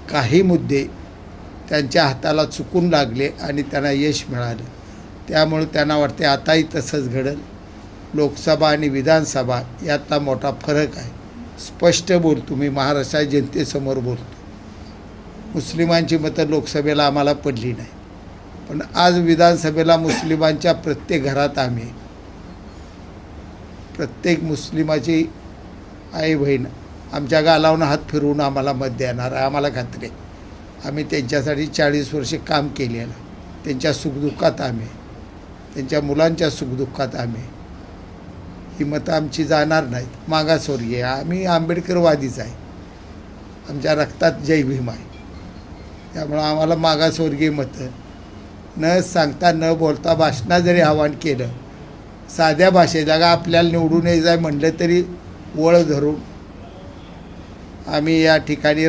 काही मुद्दे त्यांच्या हाताला चुकून लागले आणि त्यांना यश मिळालं. त्यामुळे त्यांना वाटते आताही तसंच घडेल. लोकसभा आणि विधानसभा यातला मोठा फरक आहे. स्पष्ट बोलतो, मी महाराष्ट्र जनतेसमोर बोलतो. मुस्लिमांची मतं लोकसभेला आम्हाला पडली नाही, पण आज विधानसभेला मुस्लिमांच्या प्रत्येक घरात आम्ही, प्रत्येक मुस्लिमाची आई बहीण आमच्या गालावनं हात फिरवून आम्हाला मत देणार आहे. आम्हाला खात्री आहे. आम्ही त्यांच्यासाठी 40 वर्षे काम केलेलं. त्यांच्या सुखदुःखात आम्ही, त्यांच्या मुलांच्या सुखदुःखात आम्ही, ही मतं आमची जाणार नाहीत. मागासवर्गीय आम्ही आंबेडकरवादीच आहे. आमच्या रक्तात जय भीम आहे. त्यामुळं आम्हाला मागासवर्गीय मतं न सांगता न बोलता भाषणात जरी आवाहन केलं, साध्या भाषेत जागा आपल्याला निवडून यायचं आहे म्हणलं तरी वळ धरून आम्ही या ठिकाणी